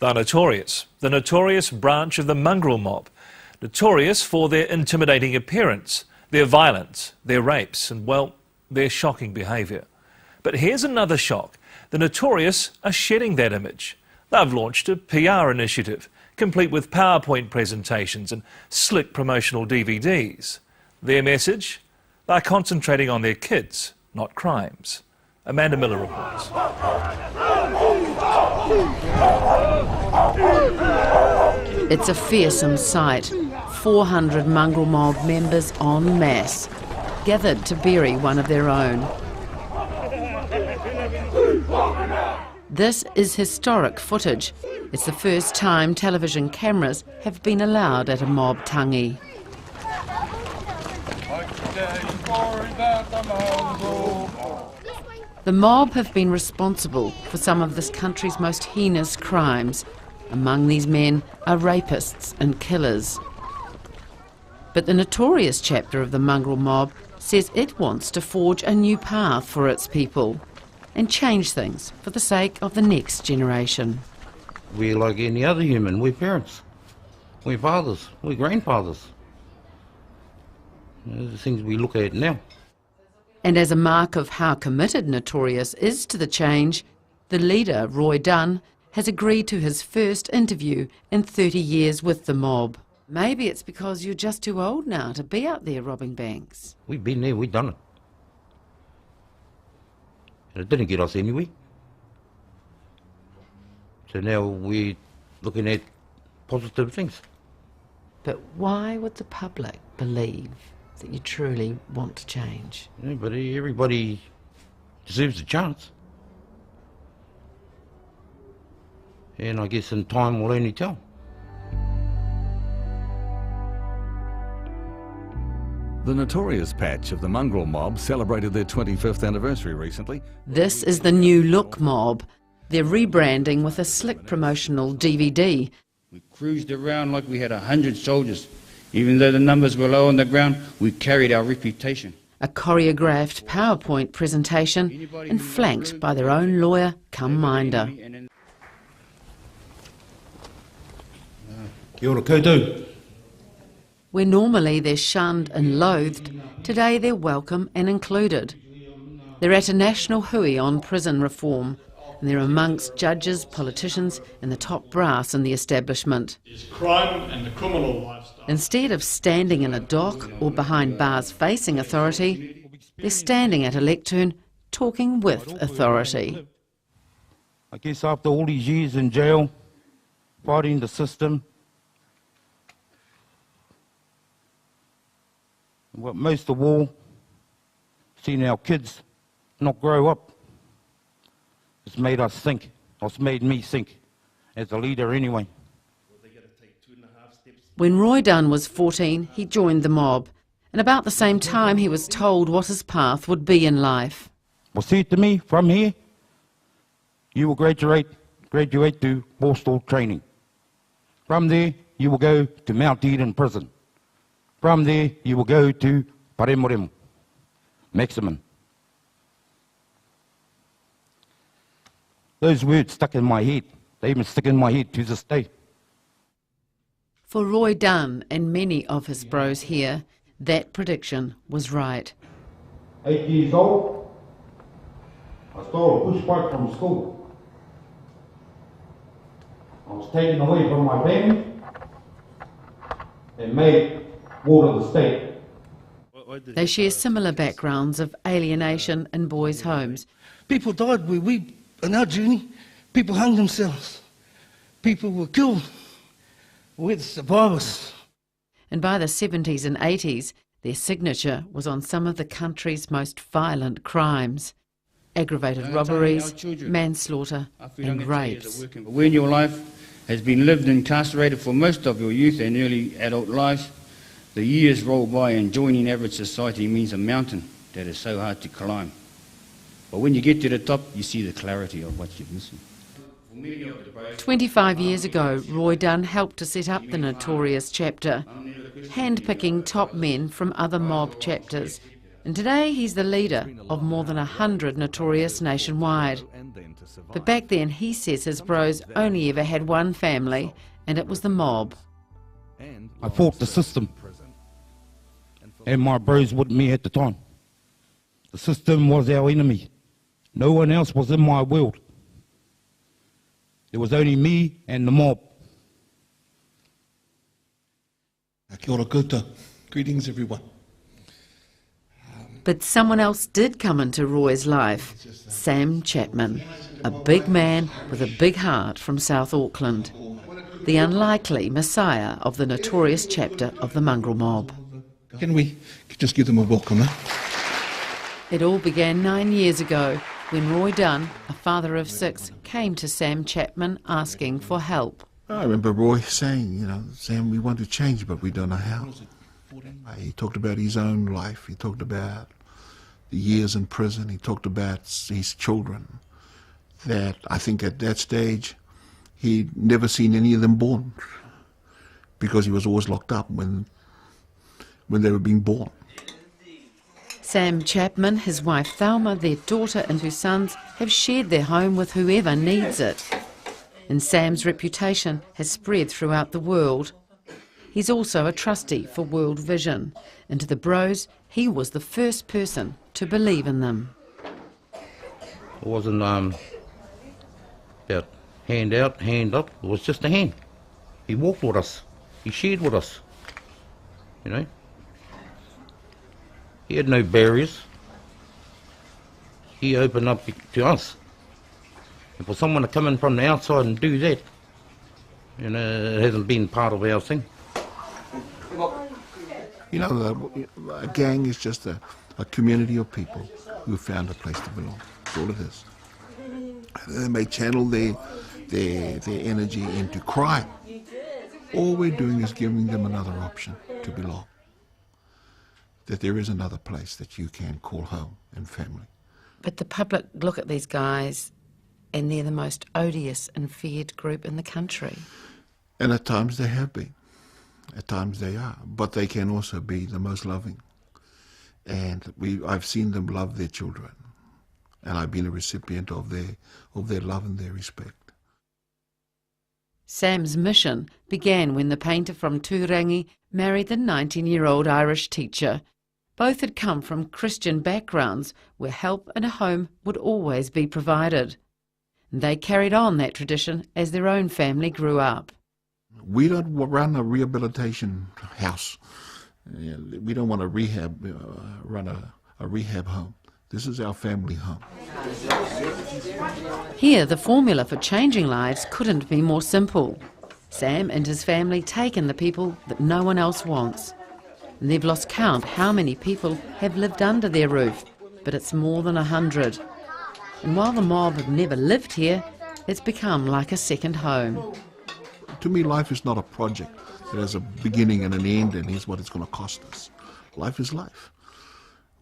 They're notorious, the notorious branch of the mongrel mob, notorious for their intimidating appearance, their violence, their rapes and, well, their shocking behaviour. But here's another shock. The notorious are shedding that image. They've launched a PR initiative, complete with PowerPoint presentations and slick promotional DVDs. Their message? They're concentrating on their kids, not crimes. Amanda Miller reports. It's a fearsome sight. 400 mongrel mob members en masse, gathered to bury one of their own. This is historic footage. It's the first time television cameras have been allowed at a mob tangi. The mob have been responsible for some of this country's most heinous crimes. Among these men are rapists and killers. But the notorious chapter of the mongrel mob says it wants to forge a new path for its people and change things for the sake of the next generation. We're like any other human. We're parents, we're fathers, we're grandfathers. Those are the things we look at now. And as a mark of how committed Notorious is to the change, the leader, Roy Dunn, has agreed to his first interview in 30 years with the mob. Maybe it's because you're just too old now to be out there robbing banks. We've been there, we've done it. And it didn't get us anywhere. So now we're looking at positive things. But why would the public believe that you truly want to change? Yeah, but everybody deserves a chance. And I guess in time we'll only tell. The notorious patch of the mongrel mob celebrated their 25th anniversary recently. This is the new look mob. They're rebranding with a slick promotional DVD. We cruised around like we had 100 soldiers. Even though the numbers were low on the ground, we carried our reputation. A choreographed PowerPoint presentation and flanked by their own lawyer cum minder. Kia ora koutou. Where normally they're shunned and loathed, today they're welcome and included. They're at a national hui on prison reform, and they're amongst judges, politicians and the top brass in the establishment. Crime and the criminal lifestyle. Instead of standing in a dock or behind bars facing authority, they're standing at a lectern talking with authority. I guess after all these years in jail, fighting the system, what most of all, seeing our kids not grow up, it's made us think, or it's made me think, as a leader anyway. When Roy Dunn was 14, he joined the mob, and about the same time he was told what his path would be in life. Well, said to me, from here, you will graduate to postal training. From there, you will go to Mount Eden prison. From there, you will go to Paremoremo, maximum. Those words stuck in my head. They even stick in my head to this day. For Roy Dunn and many of his bros here, that prediction was right. 8 years old, I stole a push bike from school. I was taken away from my family and made ward of the state. They share similar backgrounds of alienation in boys' homes. People died on our journey. People hung themselves. People were killed. We're the survivors. And by the 70s and 80s, their signature was on some of the country's most violent crimes. Aggravated robberies, manslaughter and rapes. When your life has been lived incarcerated for most of your youth and early adult lives, the years roll by and joining average society means a mountain that is so hard to climb. But when you get to the top, you see the clarity of what you're missing. 25 years ago, Roy Dunn helped to set up the Notorious chapter, handpicking top men from other mob chapters. And today he's the leader of more than 100 Notorious nationwide. to survive. But back then, he says his bros only ever had one family, and it was the mob. And I fought the system, and my bros with me at the time. The system was our enemy. No one else was in my world. It was only me and the mob. Kia ora koutou. Greetings, everyone. But someone else did come into Roy's life, Sam Chapman, a big man with a big heart from South Auckland, the unlikely messiah of the notorious chapter of the mongrel mob. Can we just give them a welcome, eh? It all began 9 years ago when Roy Dunn, a father of 6, came to Sam Chapman asking for help. I remember Roy saying, Sam, we want to change, but we don't know how. He talked about his own life. He talked about the years in prison. He talked about his children. That I think at that stage, he'd never seen any of them born because he was always locked up when they were being born. Sam Chapman, his wife Thelma, their daughter and 2 sons have shared their home with whoever needs it. And Sam's reputation has spread throughout the world. He's also a trustee for World Vision, and to the bros, he was the first person to believe in them. It wasn't about hand out, hand up. It was just a hand. He walked with us. He shared with us. He had no barriers. He opened up to us. And for someone to come in from the outside and do that, it hasn't been part of our thing. A gang is just a community of people who found a place to belong. That's all it is. They may channel their energy into crime. All we're doing is giving them another option to belong. That there is another place that you can call home and family. But the public look at these guys and they're the most odious and feared group in the country. And at times they have been. At times they are. But they can also be the most loving. And I've seen them love their children. And I've been a recipient of their love and their respect. Sam's mission began when the painter from Turangi married the 19-year-old Irish teacher. Both had come from Christian backgrounds where help and a home would always be provided. They carried on that tradition as their own family grew up. We don't run a rehabilitation house. We don't want to run a rehab home. This is our family home. Here, the formula for changing lives couldn't be more simple. Sam and his family take in the people that no one else wants. And they've lost count how many people have lived under their roof, but it's more than 100. And while the mob have never lived here, it's become like a second home. To me, life is not a project that has a beginning and an end, and here's what it's going to cost us. Life is life.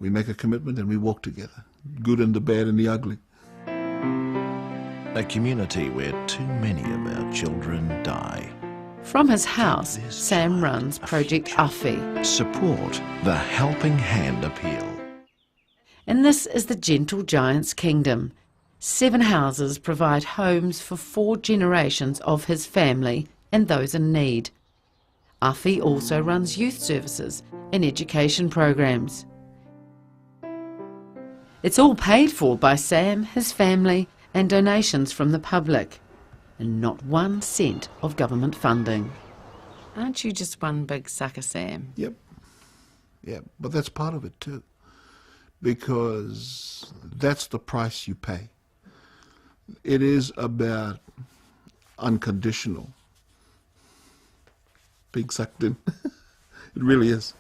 We make a commitment and we walk together, good and the bad and the ugly. A community where too many of our children die. From his house, Sam runs Project Awhi. Support the Helping Hand appeal. And this is the Gentle Giant's kingdom. 7 houses provide homes for 4 generations of his family and those in need. Awhi also runs youth services and education programs. It's all paid for by Sam, his family, and donations from the public, and not 1 cent of government funding. Aren't you just one big sucker, Sam? Yep. Yeah, but that's part of it too, because that's the price you pay. It is about unconditional being sucked in. It really is.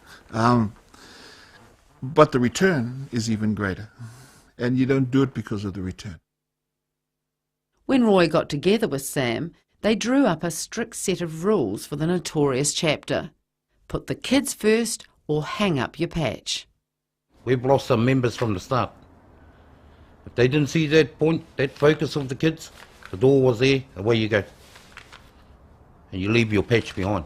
But the return is even greater, and you don't do it because of the return. When Roy got together with Sam, they drew up a strict set of rules for the notorious chapter. Put the kids first or hang up your patch. We've lost some members from the start. If they didn't see that point, that focus of the kids, the door was there, away you go. And you leave your patch behind.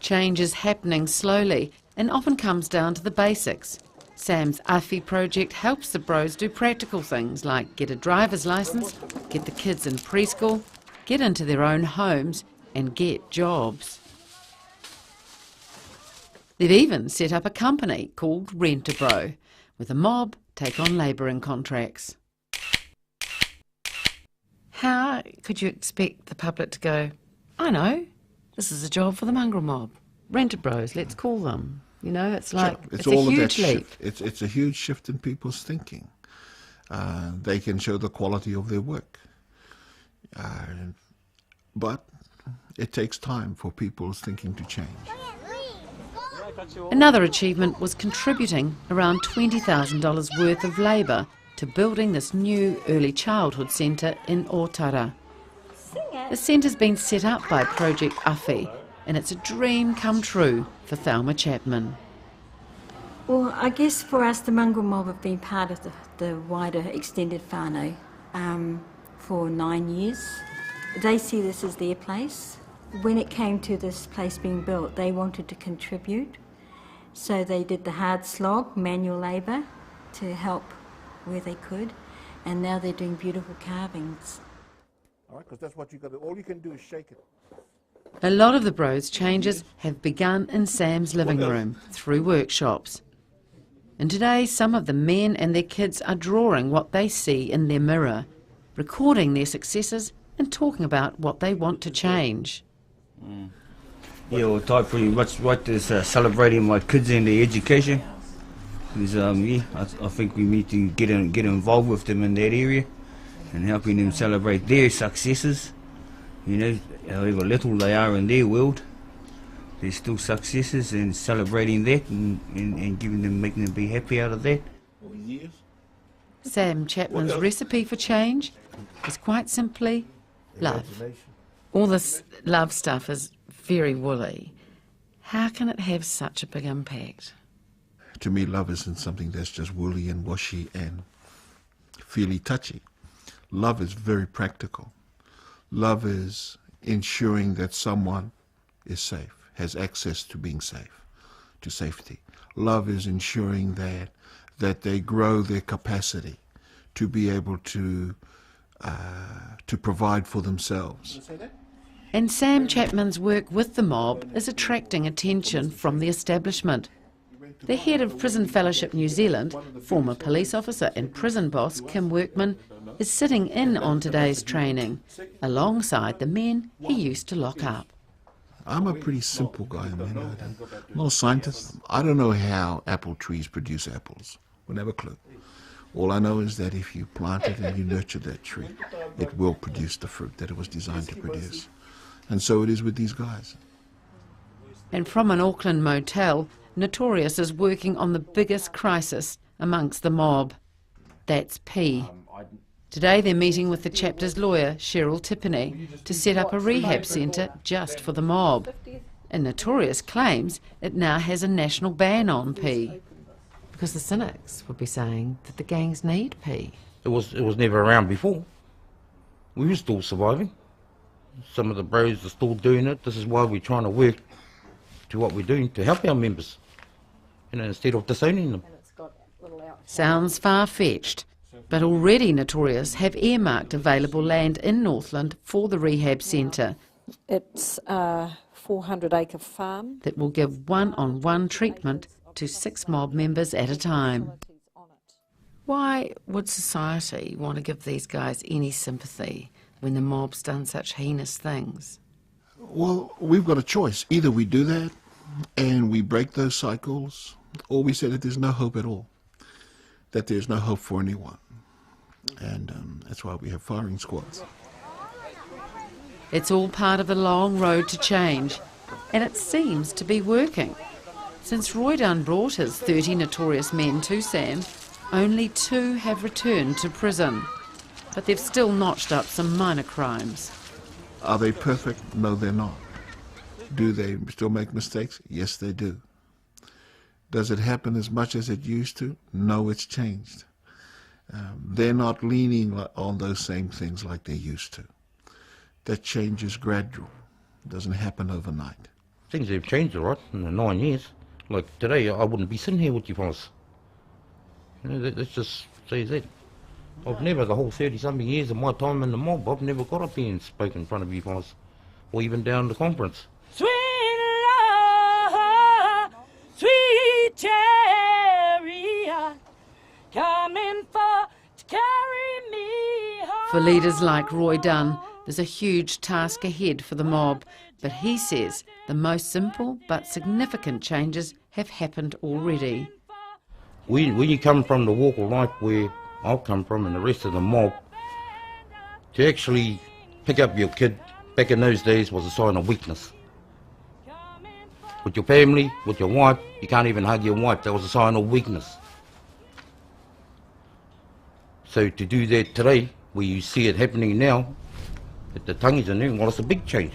Change is happening slowly and often comes down to the basics. Sam's AFI project helps the bros do practical things like get a driver's licence, get the kids in preschool, get into their own homes and get jobs. They've even set up a company called Rent-A-Bro, where the mob take on labouring contracts. How could you expect the public to go, I know, this is a job for the mongrel mob. Rent-A-Bros, let's call them. You know, it's like, it's a huge leap. It's a huge shift in people's thinking. They can show the quality of their work. But it takes time for people's thinking to change. Another achievement was contributing around $20,000 worth of labour to building this new early childhood centre in Otara. The centre's been set up by Project AFI, and it's a dream come true for Sam Chapman. Well, I guess for us the mongrel mob have been part of the wider extended whānau for 9 years. They see this as their place. When it came to this place being built, they wanted to contribute. So they did the hard slog, manual labour, to help where they could. And now they're doing beautiful carvings. All right, because that's what you got to, all you can do is shake it. A lot of the bros' changes have begun in Sam's living room through workshops. And today some of the men and their kids are drawing what they see in their mirror, recording their successes and talking about what they want to change. Yeah, well, I pretty much like this celebrating my kids and their education. Because, I think we need to get involved with them in that area and helping them celebrate their successes. You know, however little they are in their world, they're still successes, and celebrating that and giving them, making them be happy out of that. Sam Chapman's recipe for change is quite simply love. All this love stuff is very woolly. How can it have such a big impact? To me, love isn't something that's just woolly and washy and feely touchy. Love is very practical. Love is ensuring that someone is safe, has access to being safe, to safety. Love is ensuring that they grow their capacity to be able to provide for themselves. And Sam Chapman's work with the mob is attracting attention from the establishment. The head of Prison Fellowship New Zealand, former police officer and prison boss Kim Workman, is sitting in on today's training, alongside the men he used to lock up. I'm a pretty simple guy, man. I'm not a scientist. I don't know how apple trees produce apples. We'll never clue. All I know is that if you plant it and you nurture that tree, it will produce the fruit that it was designed to produce. And so it is with these guys. And from an Auckland motel, Notorious is working on the biggest crisis amongst the mob. That's P. Today they're meeting with the chapter's lawyer, Cheryl Tippany, to set up a rehab centre just for the mob. And Notorious claims it now has a national ban on P. Because the cynics would be saying that the gangs need P. It was never around before. We were still surviving. Some of the bros are still doing it. This is why we're trying to work to what we're doing to help our members, you know, instead of disowning them. Sounds far-fetched, but already Notorious have earmarked available land in Northland for the rehab centre. It's a 400-acre farm that will give one-on-one treatment to 6 mob members at a time. Why would society want to give these guys any sympathy when the mob's done such heinous things? Well, we've got a choice. Either we do that and we break those cycles, or we say that there's no hope at all, that there's no hope for anyone. And that's why we have firing squads. It's all part of the long road to change, and it seems to be working. Since Roy Dunn brought his 30 notorious men to Sam, only 2 have returned to prison. But they've still notched up some minor crimes. Are they perfect? No, they're not. Do they still make mistakes? Yes, they do. Does it happen as much as it used to? No, it's changed. They're not leaning on those same things like they used to. That change is gradual. It doesn't happen overnight. Things have changed a lot in the 9 years. Like today, I wouldn't be sitting here with you fellas. You know, let's just say that. I've never, the whole 30-something years of my time in the mob, I've never got up here and spoken in front of you guys, or even down the conference. Sweet love, sweet chariot, coming for to carry me home. For leaders like Roy Dunn, there's a huge task ahead for the mob, but he says the most simple but significant changes have happened already. When you come from the walk of life where I've come from and the rest of the mob, to actually pick up your kid back in those days was a sign of weakness. With your family, with your wife, you can't even hug your wife, that was a sign of weakness. So to do that today, where you see it happening now, at the Tangis and everything, well, it's a big change.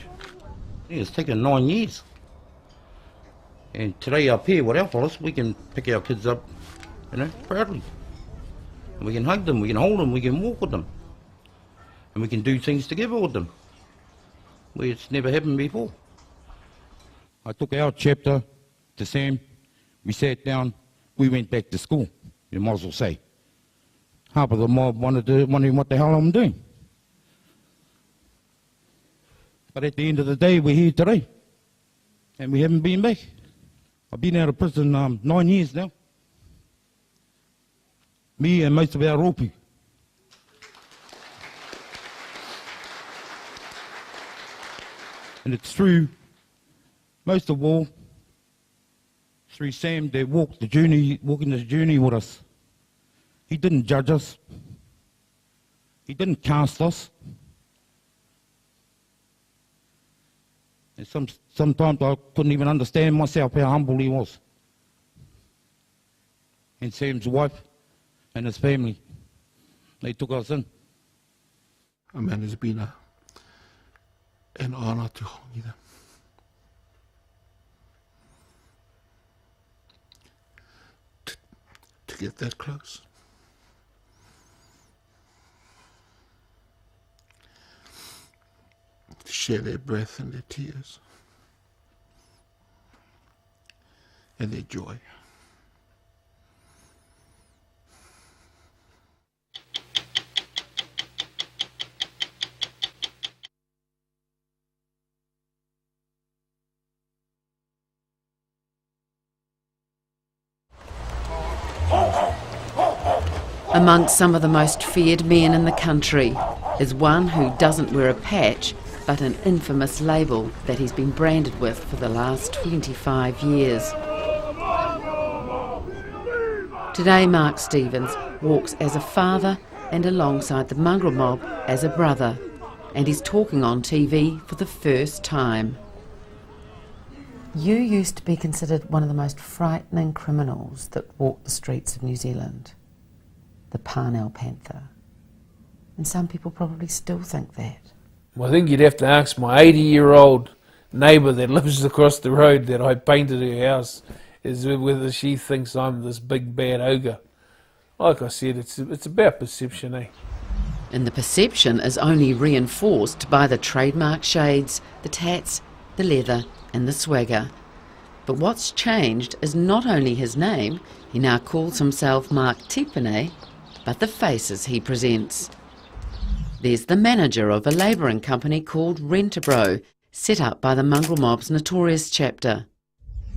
It's taken 9 years. And today up here with our fellas, we can pick our kids up, you know, proudly. And we can hug them, we can hold them, we can walk with them. And we can do things together with them, where it's never happened before. I took our chapter to Sam, we sat down, we went back to school, you might as well say. Half of the mob wondering what the hell I'm doing. But at the end of the day, we're here today, and we haven't been back. I've been out of prison 9 years now. Me and most of our ropi. And it's through, most of all, through Sam that walking this journey with us. He didn't judge us. He didn't cast us. And sometimes I couldn't even understand myself how humble he was. And Sam's wife and his family, they took us in. Oh man, it's been an honour to hongi them. To get that close. To share their breath and their tears and their joy. Amongst some of the most feared men in the country is one who doesn't wear a patch, but an infamous label that he's been branded with for the last 25 years. Today, Mark Stevens walks as a father and alongside the mongrel mob as a brother, and he's talking on TV for the first time. You used to be considered one of the most frightening criminals that walked the streets of New Zealand, the Parnell Panther. And some people probably still think that. Well, I think you'd have to ask my 80-year-old neighbour that lives across the road that I painted her house, is whether she thinks I'm this big bad ogre. Like I said, it's about perception, eh? And the perception is only reinforced by the trademark shades, the tats, the leather and the swagger. But what's changed is not only his name, he now calls himself Mark Tipene, but the faces he presents. There's the manager of a labouring company called Rentabro, set up by the mongrel mob's notorious chapter.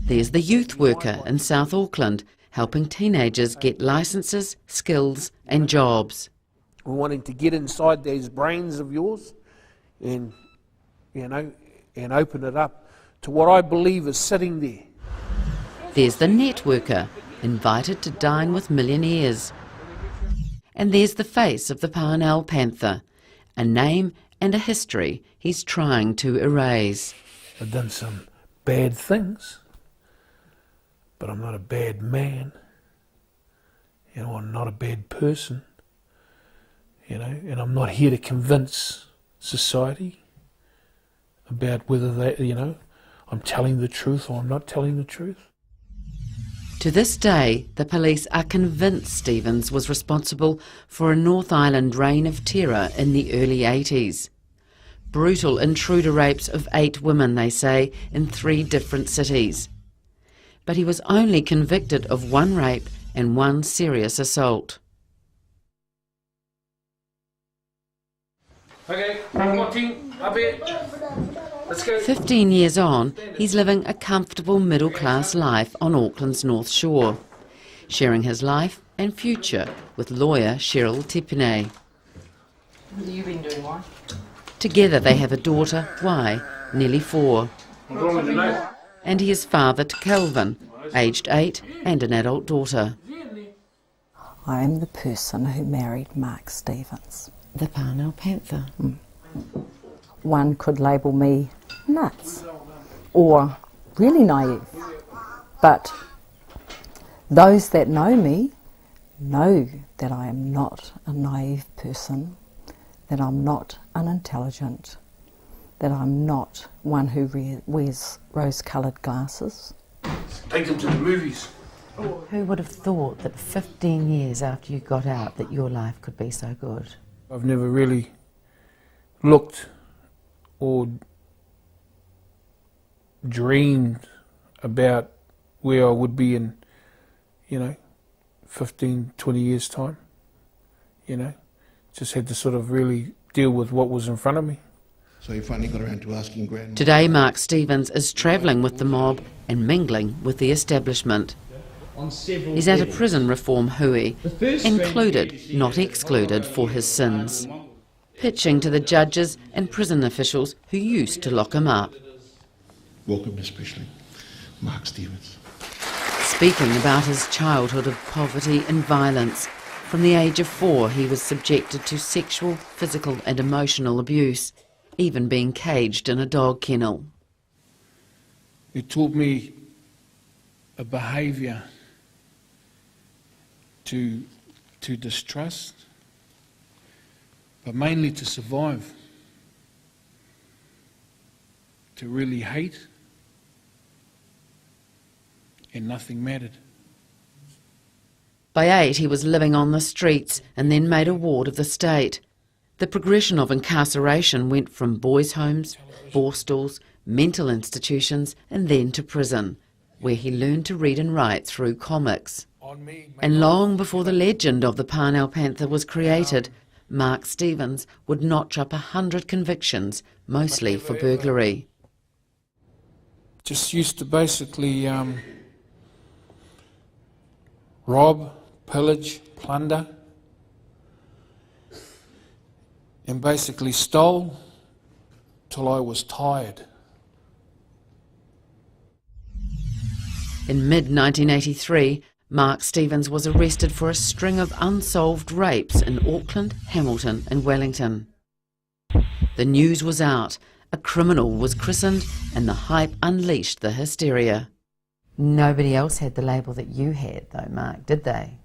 There's the youth worker in South Auckland, helping teenagers get licences, skills and jobs. We're wanting to get inside those brains of yours and, you know, and open it up to what I believe is sitting there. There's the networker, invited to dine with millionaires. And there's the face of the Parnell Panther, a name and a history he's trying to erase. I've done some bad things, but I'm not a bad man. You know, I'm not a bad person. You know, and I'm not here to convince society about whether they, you know, I'm telling the truth or I'm not telling the truth. To this day, the police are convinced Stevens was responsible for a North Island reign of terror in the early 80s. Brutal intruder rapes of 8 women, they say, in 3 different cities. But he was only convicted of 1 rape and 1 serious assault. Okay, one more team, up here. Let's go. 15 years on, he's living a comfortable middle-class life on Auckland's North Shore, sharing his life and future with lawyer Cheryl Tepine. What have you been doing, Warren? Together they have a daughter, Y, nearly 4. And he is father to Kelvin, aged 8, and an adult daughter. I am the person who married Mark Stevens. The Parnell Panther. One could label me nuts or really naive, but those that know me know that I am not a naive person, that I'm not unintelligent, that I'm not one who wears rose-coloured glasses. Take them to the movies. Who would have thought that 15 years after you got out that your life could be so good? I've never really looked or dreamed about where I would be in, 15, 20 years' time. Just had to sort of really deal with what was in front of me. So you finally got around to asking Grandma. Today Mark Stevens is travelling with the mob and mingling with the establishment. He's at a prison reform hui, included, not excluded, for his sins, pitching to the judges and prison officials who used to lock him up. Welcome especially, Mark Stevens. Speaking about his childhood of poverty and violence. From the age of 4 he was subjected to sexual, physical and emotional abuse, even being caged in a dog kennel. It taught me a behaviour to distrust, but mainly to survive, to really hate, and nothing mattered. By 8 he was living on the streets and then made a ward of the state. The progression of incarceration went from boys' homes, borstalls, mental institutions and then to prison, where he learned to read and write through comics. And long before the legend of the Parnell Panther was created, Mark Stevens would notch up 100 convictions, mostly for burglary. Just used to basically rob, pillage, plunder, and basically stole till I was tired. In mid-1983, Mark Stevens was arrested for a string of unsolved rapes in Auckland, Hamilton and Wellington. The news was out, a criminal was christened and the hype unleashed the hysteria. Nobody else had the label that you had though, Mark, did they?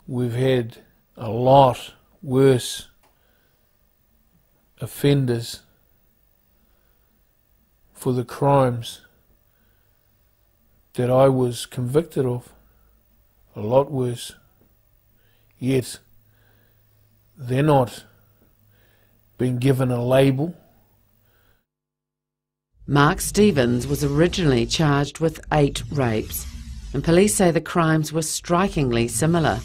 We've had a lot worse offenders for the crimes that I was convicted of. A lot worse. Yet they're not being given a label. Mark Stevens was originally charged with 8 rapes, and police say the crimes were strikingly similar.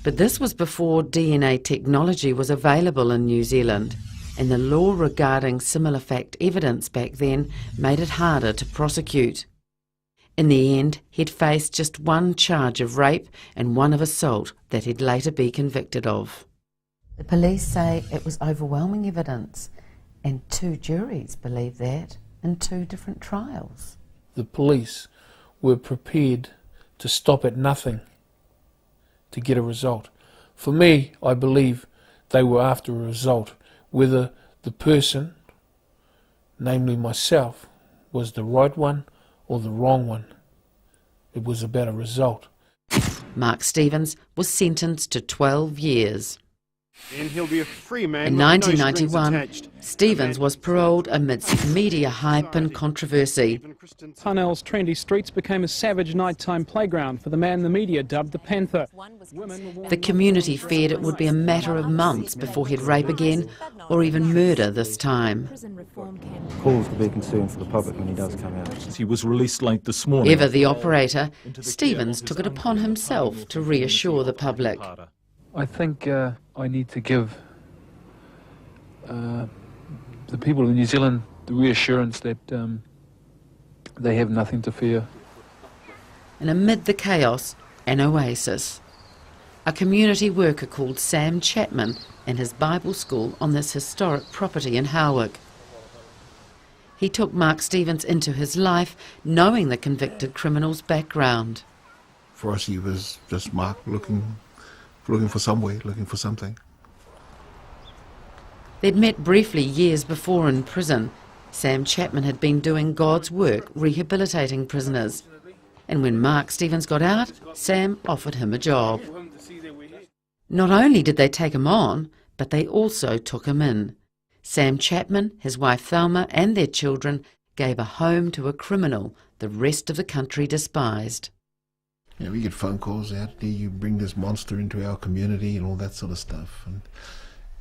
But this was before DNA technology was available in New Zealand, and the law regarding similar fact evidence back then made it harder to prosecute. In the end, he'd faced just 1 charge of rape and 1 of assault that he'd later be convicted of. The police say it was overwhelming evidence, and 2 juries believe that in 2 different trials. The police were prepared to stop at nothing to get a result. For me, I believe they were after a result, whether the person, namely myself, was the right one or the wrong one. It was about a result. Mark Stevens was sentenced to 12 years. And he'll be a free man. In 1991, Stevens was paroled amidst media hype and controversy. Parnell's trendy streets became a savage nighttime playground for the man the media dubbed the Panther. The community feared it would be a matter of months before he'd rape again, or even murder this time. Cause to be concerned for the public when he does come out. He was released late this morning. Ever the operator, Stevens took it upon himself to reassure the public. I think I need to give the people of New Zealand the reassurance that they have nothing to fear. And amid the chaos, an oasis. A community worker called Sam Chapman and his Bible school on this historic property in Howick. He took Mark Stevens into his life, knowing the convicted criminal's background. For us, he was just Mark looking for some way, looking for something. They'd met briefly years before in prison. Sam Chapman had been doing God's work, rehabilitating prisoners. And when Mark Stevens got out, Sam offered him a job. Not only did they take him on, but they also took him in. Sam Chapman, his wife Thelma, and their children gave a home to a criminal the rest of the country despised. Yeah, we get phone calls out there, you bring this monster into our community and all that sort of stuff.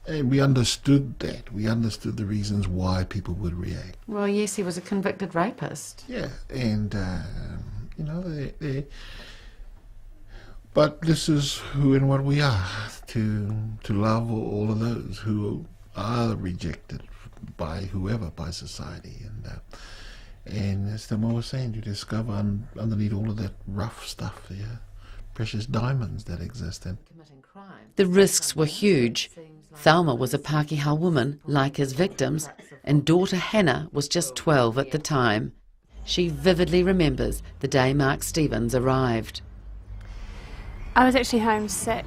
And we understood that. We understood the reasons why people would react. Well, yes, he was a convicted rapist. Yeah, and, you know, but this is who and what we are, to love all of those who are rejected by whoever, by society. And as the was saying, you discover underneath all of that rough stuff, precious diamonds that exist. The risks were huge. Thelma was a Pākehā woman, like his victims, and daughter Hannah was just 12 at the time. She vividly remembers the day Mark Stevens arrived. I was actually homesick,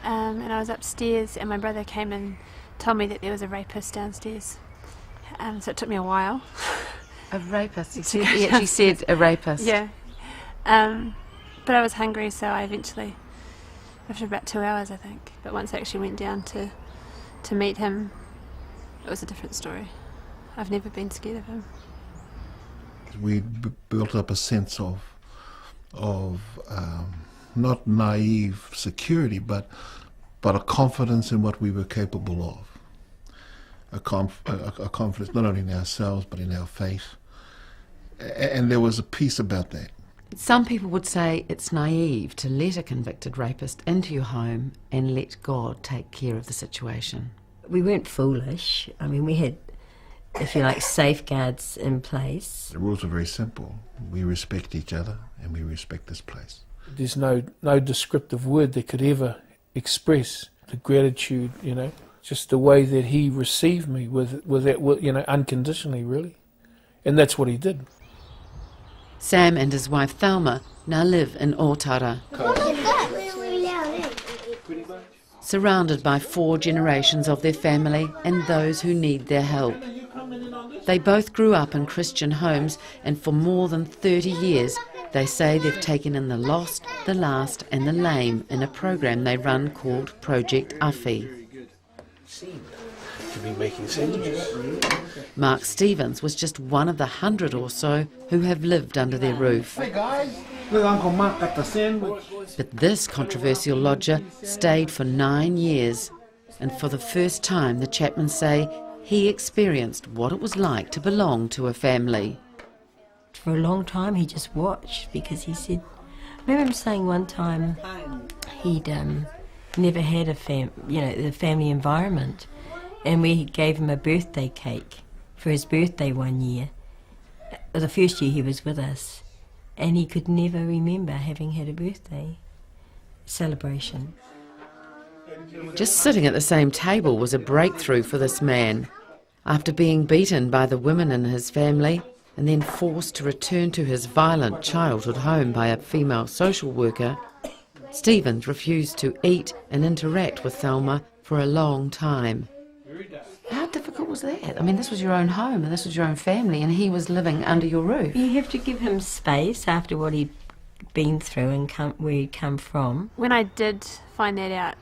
and I was upstairs, and my brother came and told me that there was a rapist downstairs. So it took me a while. A rapist? He actually said a rapist. Yeah. But I was hungry, so I eventually, after about 2 hours, I think, but once I actually went down to meet him, it was a different story. I've never been scared of him. We built up a sense of not naive security, but a confidence in what we were capable of. A confidence not only in ourselves, but in our faith. And there was a peace about that. Some people would say it's naive to let a convicted rapist into your home and let God take care of the situation. We weren't foolish. I mean, we had, if you like, safeguards in place. The rules are very simple. We respect each other and we respect this place. There's no descriptive word that could ever express the gratitude, you know, just the way that he received me with that, you know, unconditionally, really. And that's what he did. Sam and his wife Thelma now live in Otara, surrounded by 4 generations of their family and those who need their help. They both grew up in Christian homes, and for more than 30 years they say they've taken in the lost, the last and the lame in a program they run called Project Awhi. To be making sandwiches. Mark Stevens was just one of the 100 or so who have lived under their roof. Hey guys, look, Uncle Mark got the sandwich. But this controversial lodger stayed for 9 years, and for the first time the Chapmans say he experienced what it was like to belong to a family. For a long time he just watched, because he said, I remember him saying one time he'd never had a the family environment, and we gave him a birthday cake for his birthday one year, the first year he was with us, and he could never remember having had a birthday celebration. Just sitting at the same table was a breakthrough for this man. After being beaten by the women in his family and then forced to return to his violent childhood home by a female social worker, Stevens refused to eat and interact with Thelma for a long time. How difficult was that? I mean, this was your own home and this was your own family, and he was living under your roof. You have to give him space after what he'd been through and where he'd come from. When I did find that out,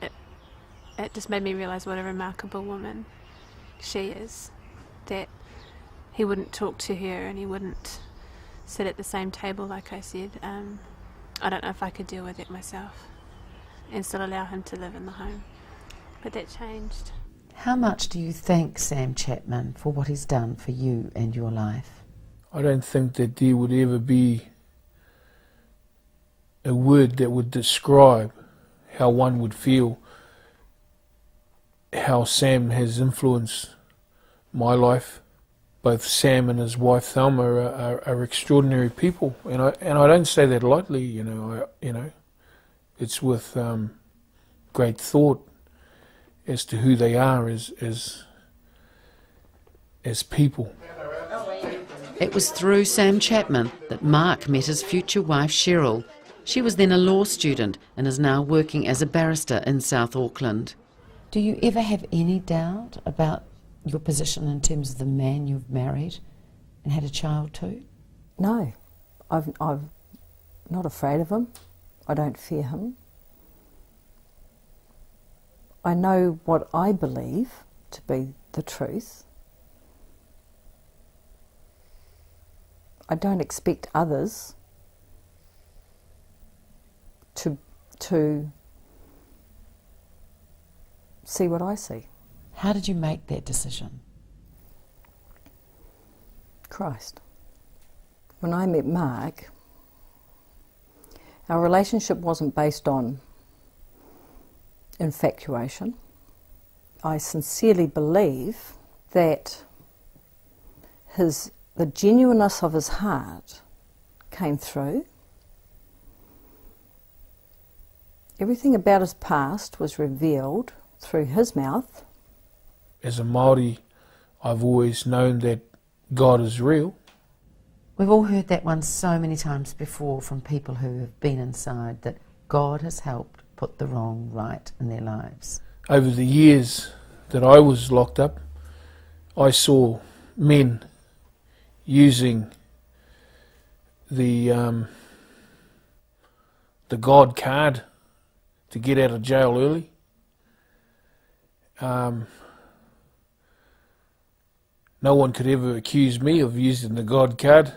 it just made me realise what a remarkable woman she is, that he wouldn't talk to her and he wouldn't sit at the same table, like I said. I don't know if I could deal with it myself and still allow him to live in the home. But that changed. How much do you thank Sam Chapman for what he's done for you and your life? I don't think that there would ever be a word that would describe how one would feel, how Sam has influenced my life. Both Sam and his wife Thelma are extraordinary people, and I don't say that lightly. You know, it's with great thought as to who they are as people. It was through Sam Chapman that Mark met his future wife Cheryl. She was then a law student and is now working as a barrister in South Auckland. Do you ever have any doubt about your position in terms of the man you've married and had a child to? No, I'm not afraid of him. I don't fear him. I know what I believe to be the truth. I don't expect others to see what I see. How did you make that decision? Christ. When I met Mark, our relationship wasn't based on infatuation. I sincerely believe that the genuineness of his heart came through. Everything about his past was revealed through his mouth. As a Māori, I've always known that God is real. We've all heard that one so many times before from people who have been inside, that God has helped put the wrong right in their lives. Over the years that I was locked up, I saw men using the God card to get out of jail early. No one could ever accuse me of using the God card,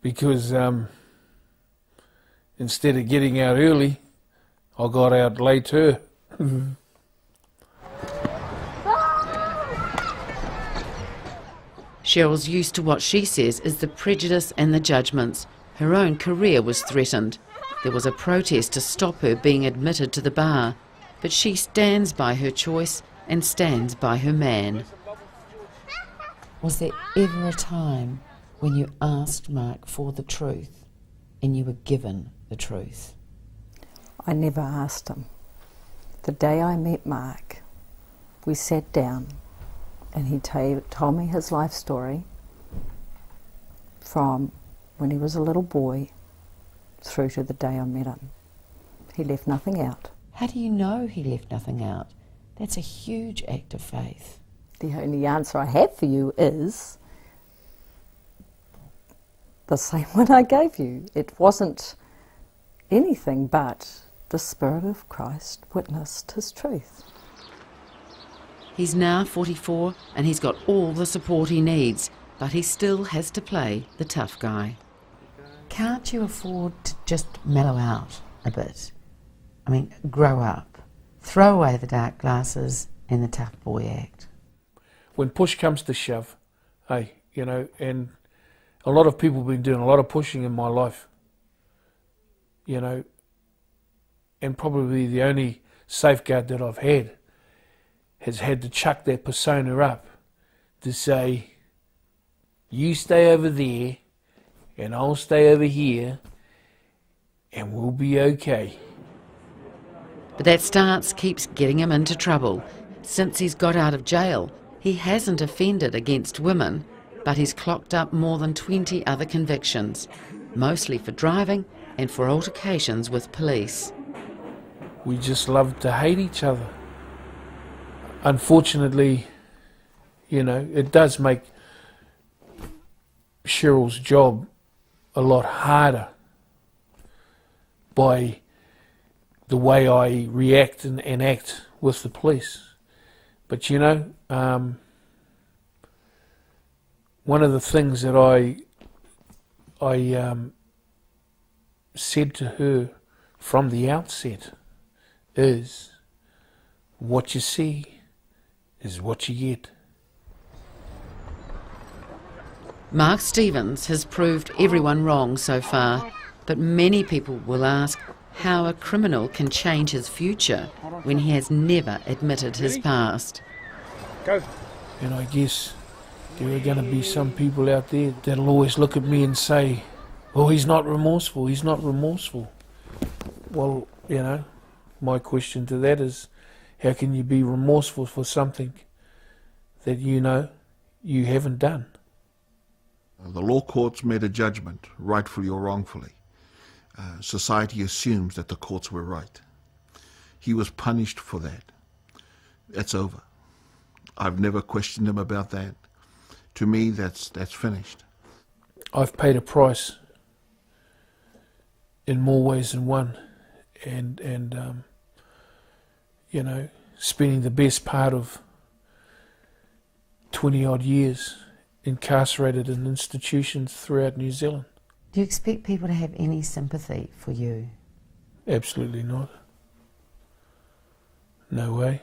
because instead of getting out early, I got out later. Cheryl's used to what she says is the prejudice and the judgments. Her own career was threatened. There was a protest to stop her being admitted to the bar, but she stands by her choice and stands by her man. Was there ever a time when you asked Mark for the truth and you were given the truth? I never asked him. The day I met Mark, we sat down and he told me his life story from when he was a little boy through to the day I met him. He left nothing out. How do you know he left nothing out? That's a huge act of faith. The only answer I have for you is the same one I gave you. It wasn't anything but the Spirit of Christ witnessed his truth. He's now 44 and he's got all the support he needs, but he still has to play the tough guy. Can't you afford to just mellow out a bit? I mean, grow up. Throw away the dark glasses and the tough boy act. When push comes to shove, hey, you know, and a lot of people have been doing a lot of pushing in my life, you know, and probably the only safeguard that I've had has had to chuck that persona up to say, you stay over there and I'll stay over here and we'll be okay. But that stance keeps getting him into trouble. Since he's got out of jail, he hasn't offended against women, but he's clocked up more than 20 other convictions, mostly for driving and for altercations with police. We just love to hate each other. Unfortunately, you know, it does make Cheryl's job a lot harder by the way I react and act with the police. But you know, one of the things that I said to her from the outset is, what you see is what you get. Mark Stevens has proved everyone wrong so far, but many people will ask how a criminal can change his future when he has never admitted his past. Go. And I guess there are going to be some people out there that'll always look at me and say, oh, he's not remorseful, he's not remorseful. Well, you know, my question to that is, how can you be remorseful for something that you know you haven't done? The law courts made a judgment, rightfully or wrongfully. Society assumes that the courts were right. He was punished for that. That's over. I've never questioned him about that. To me, that's finished. I've paid a price in more ways than one, and you know, spending the best part of 20-odd years incarcerated in institutions throughout New Zealand. Do you expect people to have any sympathy for you? Absolutely not. No way.